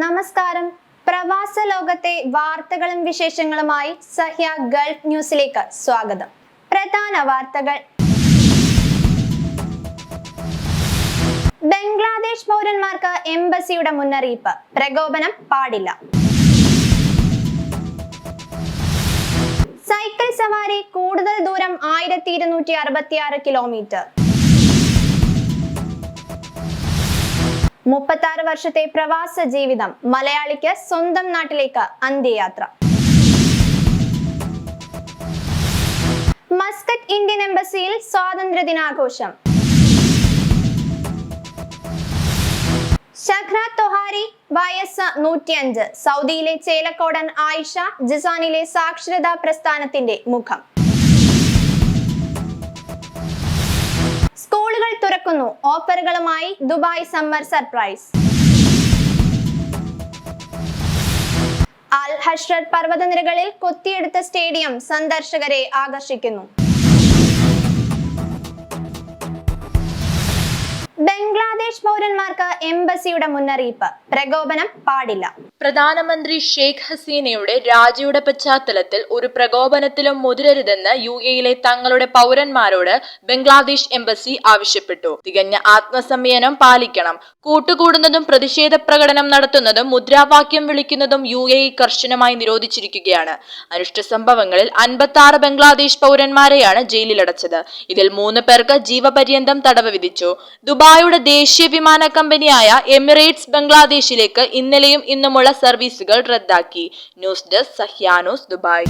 നമസ്കാരം. പ്രവാസ ലോകത്തെ വാർത്തകളും വിശേഷങ്ങളുമായി സഹ്യ ഗൾഫ് ന്യൂസിലേക്ക് സ്വാഗതം. പ്രധാന വാർത്തകൾ. ബംഗ്ലാദേശ് പൗരന്മാർക്ക് എംബസിയുടെ മുന്നറിയിപ്പ്. പ്രകോപനം പാടില്ല. സൈക്കിൾ സവാരി കൂടുതൽ ദൂരം 1266 കിലോമീറ്റർ. 36 വർഷത്തെ പ്രവാസ ജീവിതം. മലയാളിക്ക് സ്വന്തം നാട്ടിലേക്ക് അന്ത്യയാത്ര. മസ്കറ്റ് ഇന്ത്യൻ എംബസിയിൽ സ്വാതന്ത്ര്യ ദിനാഘോഷം. ഷഖ്ര തൊഹാരി വയസ്സ് 105. സൗദിയിലെ ചേലക്കോടൻ ആയിഷ ജിസാനിലെ സാക്ഷരതാ പ്രസ്ഥാനത്തിന്റെ മുഖം. സ്കൂളുകൾ തുറക്കുന്നു. ഓഫറുകളുമായി ദുബായ് സമ്മർ സർപ്രൈസ്. അൽ ഹഷ്റർ പർവ്വതനിരകളിൽ കൊത്തിയെടുത്ത സ്റ്റേഡിയം സന്ദർശകരെ ആകർഷിക്കുന്നു. ബംഗ്ലാദേശ് പൗരന്മാർക്ക് എംബസിയുടെ മുന്നറിയിപ്പ്. പ്രകോപനം പാടില്ല. പ്രധാനമന്ത്രി ഷെയ്ഖ് ഹസീനയുടെ രാജിയുടെ പശ്ചാത്തലത്തിൽ ഒരു പ്രകോപനത്തിലും മുതിരരുതെന്ന് യുഎഇയിലെ തങ്ങളുടെ പൗരന്മാരോട് ബംഗ്ലാദേശ് എംബസി ആവശ്യപ്പെട്ടു. തികഞ്ഞ ആത്മസംയമനം പാലിക്കണം. കൂട്ടുകൂടുന്നതും പ്രതിഷേധ പ്രകടനം നടത്തുന്നതും മുദ്രാവാക്യം വിളിക്കുന്നതും യുഎഇ കർശനമായി നിരോധിച്ചിരിക്കുകയാണ്. അനിഷ്ട സംഭവങ്ങളിൽ 56 ബംഗ്ലാദേശ് പൗരന്മാരെയാണ് ജയിലിലടച്ചത്. ഇതിൽ 3 പേർക്ക് ജീവപര്യന്തം തടവ് വിധിച്ചു. ദുബായിയുടെ ദേശീയ വിമാന കമ്പനിയായ എമിറേറ്റ്സ് ബംഗ്ലാദേശിലേക്ക് ഇന്നലെയും ഇന്നുമുള്ള സർവീസുകൾ റദ്ദാക്കി. News desk Sahya news, Dubai.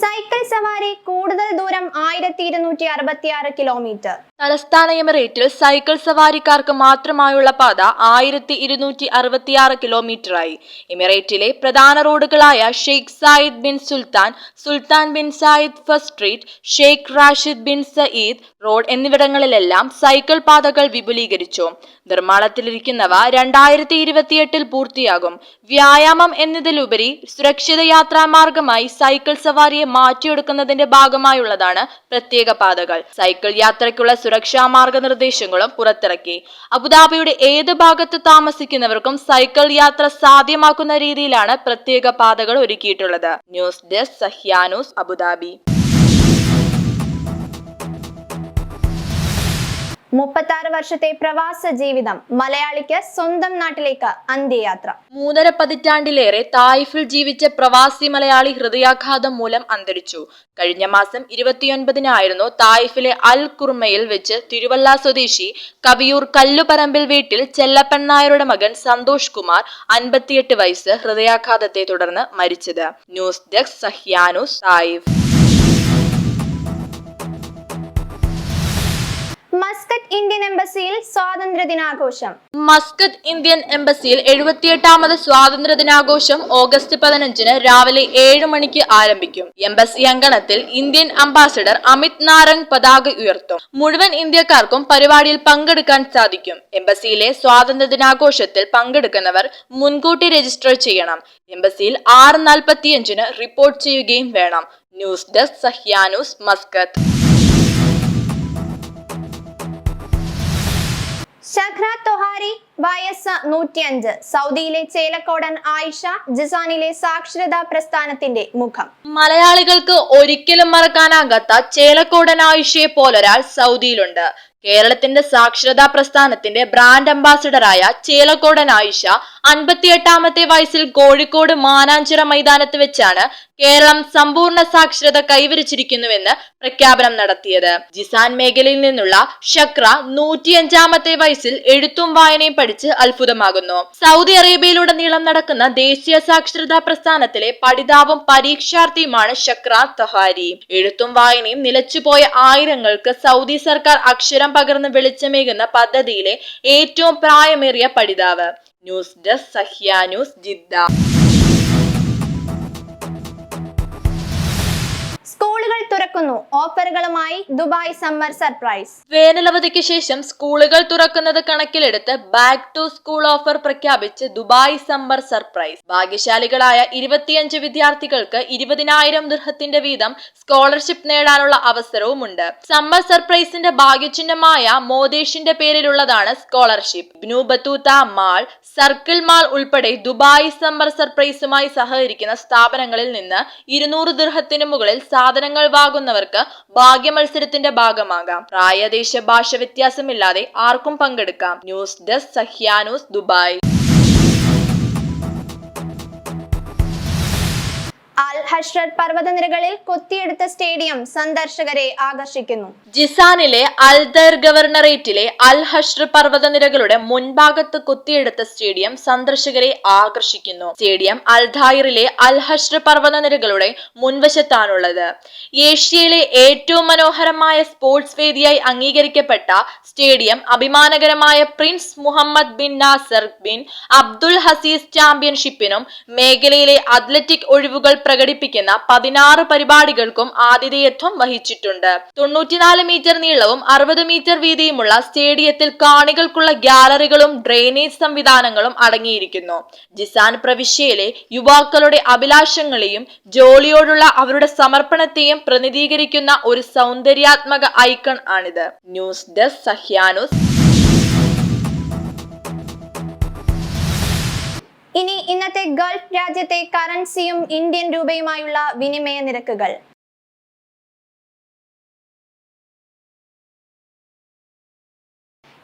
Cycle സവാരി കൂടുതൽ ദൂരം 1266 കിലോമീറ്റർ. തലസ്ഥാന എമിറേറ്റിൽ സൈക്കിൾ സവാരിക്കാർക്ക് മാത്രമായുള്ള പാത 1266 കിലോമീറ്ററായി. എമിറേറ്റിലെ പ്രധാന റോഡുകളായ Sheikh Zayed bin Sultan, Sultan bin Zayed first street, Sheikh Rashid bin Saeed road എന്നിവിടങ്ങളിലെല്ലാം സൈക്കിൾ പാതകൾ വിപുലീകരിച്ചു. നിർമ്മാണത്തിലിരിക്കുന്നവ 2028 പൂർത്തിയാകും. വ്യായാമം എന്നതിലുപരി സുരക്ഷിത യാത്രാ മാർഗമായി സൈക്കിൾ സവാരിയെ മാറ്റിയെടുക്കുന്നതിന്റെ ഭാഗമായുള്ളതാണ് പ്രത്യേക പാതകൾ. സൈക്കിൾ യാത്രയ്ക്കുള്ള സുരക്ഷാ മാർഗനിർദ്ദേശങ്ങളും പുറത്തിറക്കി. അബുദാബിയുടെ ഏത് ഭാഗത്ത് താമസിക്കുന്നവർക്കും സൈക്കിൾ യാത്ര സാധ്യമാക്കുന്ന രീതിയിലാണ് പ്രത്യേക പാതകൾ ഒരുക്കിയിട്ടുള്ളത്. News desk Sahya news, Abu Dhabi. 36 വർഷത്തെ പ്രവാസ ജീവിതം. മലയാളിക്ക് സ്വന്തം നാട്ടിലേക്ക് അന്ത്യയാത്ര. 3.5 പതിറ്റാണ്ടിലേറെ തായിഫിൽ ജീവിച്ച പ്രവാസി മലയാളി ഹൃദയാഘാതം മൂലം അന്തരിച്ചു. കഴിഞ്ഞ മാസം 29-നായിരുന്നു തായിഫിലെ അൽ കുർമയിൽ വെച്ച് തിരുവല്ല സ്വദേശി കവിയൂർ കല്ലുപറമ്പിൽ വീട്ടിൽ ചെല്ലപ്പൻ നായരുടെ മകൻ സന്തോഷ് കുമാർ 58 വയസ്സ് ഹൃദയാഘാതത്തെ തുടർന്ന് മരിച്ചത്. News desk Sahya news, Taif. Muscat Indian എംബസിയിൽ സ്വാതന്ത്ര്യ ദിനാഘോഷം. മസ്കറ്റ് ഇന്ത്യൻ എംബസിയിൽ 78ാമത് സ്വാതന്ത്ര്യ ദിനാഘോഷം ഓഗസ്റ്റ് 15-ന് രാവിലെ 7 മണിക്ക് ആരംഭിക്കും. എംബസി അങ്കണത്തിൽ ഇന്ത്യൻ അംബാസിഡർ അമിത് നാരംഗ് പതാക ഉയർത്തും. മുഴുവൻ ഇന്ത്യക്കാർക്കും പരിപാടിയിൽ പങ്കെടുക്കാൻ സാധിക്കും. എംബസിയിലെ സ്വാതന്ത്ര്യ ദിനാഘോഷത്തിൽ പങ്കെടുക്കുന്നവർ മുൻകൂട്ടി രജിസ്റ്റർ ചെയ്യണം. എംബസിയിൽ 6:45-ന് റിപ്പോർട്ട് ചെയ്യുകയും വേണം. News desk Sahya news, Muscat. ഷഖ്ര തൊഹാരി വയസ്സ് 105. സൗദിയിലെ ചേലക്കോടൻ ആയിഷ ജിസാനിലെ സാക്ഷരതാ പ്രസ്ഥാനത്തിന്റെ മുഖം. മലയാളികൾക്ക് ഒരിക്കലും മറക്കാനാകാത്ത ചേലക്കോടൻ ആയിഷയെ പോലൊരാൾ സൗദിയിലുണ്ട്. കേരളത്തിന്റെ സാക്ഷരതാ പ്രസ്ഥാനത്തിന്റെ ബ്രാൻഡ് അംബാസിഡറായ ചേലക്കോടൻ ആയിഷ 58ാമത്തെ വയസ്സിൽ കോഴിക്കോട് മാനാഞ്ചിറ മൈതാനത്ത് വെച്ചാണ് കേരളം സമ്പൂർണ്ണ സാക്ഷരത കൈവരിച്ചിരിക്കുന്നുവെന്ന് പ്രഖ്യാപനം നടത്തിയത്. ജിസാൻ മേഖലയിൽ നിന്നുള്ള ഷഖ്ര 105ാമത്തെ വയസ്സിൽ എഴുത്തും വായനയും പഠിച്ച് അത്ഭുതമാകുന്നു. സൗദി അറേബ്യയിലുടനീളം നടക്കുന്ന ദേശീയ സാക്ഷരതാ പ്രസ്ഥാനത്തിലെ പഠിതാവും പരീക്ഷാർത്ഥിയുമാണ് ഷഖ്ര തൊഹാരി. എഴുത്തും വായനയും നിലച്ചുപോയ ആയിരങ്ങൾക്ക് സൗദി സർക്കാർ അക്ഷരം പകർന്ന് വെളിച്ചമേകുന്ന പദ്ധതിയിലെ ഏറ്റവും പ്രായമേറിയ പഠിതാവ്. News desk Sahya news, Jeddah. സ്കൂളുകൾ സ്കൂളുകൾ തുറക്കുന്നു. ഓഫറുകളുമായി ദുബായ് സമ്മർ സർപ്രൈസ്. വേനലവധിക്ക് ശേഷം സ്കൂളുകൾ തുറക്കുന്നത് കണക്കിലെടുത്ത് ബാക്ക് ടു സ്കൂൾ ഓഫർ പ്രഖ്യാപിച്ച് ദുബായ് സമ്മർ സർപ്രൈസ്. ഭാഗ്യശാലികളായ 25 വിദ്യാർത്ഥികൾക്ക് 20,000 ദിർഹത്തിന്റെ വീതം സ്കോളർഷിപ്പ് നേടാനുള്ള അവസരവുമുണ്ട്. സമ്മർ സർപ്രൈസിന്റെ ഭാഗ്യചിഹ്നമായ മോദേശിന്റെ പേരിലുള്ളതാണ് scholarship. Ibn Battuta mall, circle mall ഉൾപ്പെടെ ദുബായ് സമ്മർ സർപ്രൈസുമായി സഹകരിക്കുന്ന സ്ഥാപനങ്ങളിൽ നിന്ന് 200 ദിർഹത്തിന് മുകളിൽ സാധനങ്ങൾ വാങ്ങുന്നവർക്ക് ഭാഗ്യ മത്സരത്തിന്റെ ഭാഗമാകാം. പ്രായദേശ ഭാഷ വ്യത്യാസമില്ലാതെ ആർക്കും പങ്കെടുക്കാം. News desk Sahya news Dubai. Al Hashr പർവ്വതനിരകളിൽ കൊത്തിയെടുത്ത സ്റ്റേഡിയം സന്ദർശകരെ ആകർഷിക്കുന്നു. ജിസാനിലെ അൽ ദർ ഗവർണറേറ്റിലെ അൽ ഹഷ്ർ പർവ്വതനിരകളുടെ മുൻഭാഗത്ത് കൊത്തിയെടുത്ത സ്റ്റേഡിയം സന്ദർശകരെ ആകർഷിക്കുന്നു. സ്റ്റേഡിയം അൽ ധായിറിലെ അൽ ഹഷ്ർ പർവ്വതനിരകളുടെ മുൻവശത്താണുള്ളത്. ഏഷ്യയിലെ ഏറ്റവും മനോഹരമായ സ്പോർട്സ് വേദിയായി അംഗീകരിക്കപ്പെട്ട സ്റ്റേഡിയം അഭിമാനകരമായ prince Muhammad bin Nasser bin Abdul Aziz ചാമ്പ്യൻഷിപ്പിനും മേഖലയിലെ അത്ലറ്റിക് ഒഴിവുകൾ പ്രകടിപ്പിക്കുന്ന 16 പരിപാടികൾക്കും ആതിഥേയത്വം വഹിച്ചിട്ടുണ്ട്. 94 മീറ്റർ നീളവും 60 മീറ്റർ വീതിയുമുള്ള സ്റ്റേഡിയത്തിൽ കാണികൾക്കുള്ള ഗ്യാലറികളും ഡ്രെയിനേജ് സംവിധാനങ്ങളും അടങ്ങിയിരിക്കുന്നു. ജിസാൻ പ്രവിശ്യയിലെ യുവാക്കളുടെ അഭിലാഷങ്ങളെയും ജോലിയോടുള്ള അവരുടെ സമർപ്പണത്തെയും പ്രതിനിധീകരിക്കുന്ന ഒരു സൗന്ദര്യാത്മക ഐക്കൺ ആണിത്. News desk Sahya news. ഇനി ഇന്നത്തെ ഗൾഫ് രാജ്യത്തെ കറൻസിയും ഇന്ത്യൻ രൂപയുമായുള്ള വിനിമയ നിരക്കുകൾ.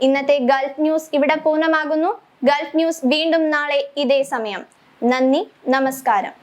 ഇന്നത്തെ ഗൾഫ് ന്യൂസ് ഇവിടെ പൂർണ്ണമാകുന്നു. ഗൾഫ് ന്യൂസ് വീണ്ടും നാളെ ഇതേ സമയം. നന്ദി, നമസ്കാരം.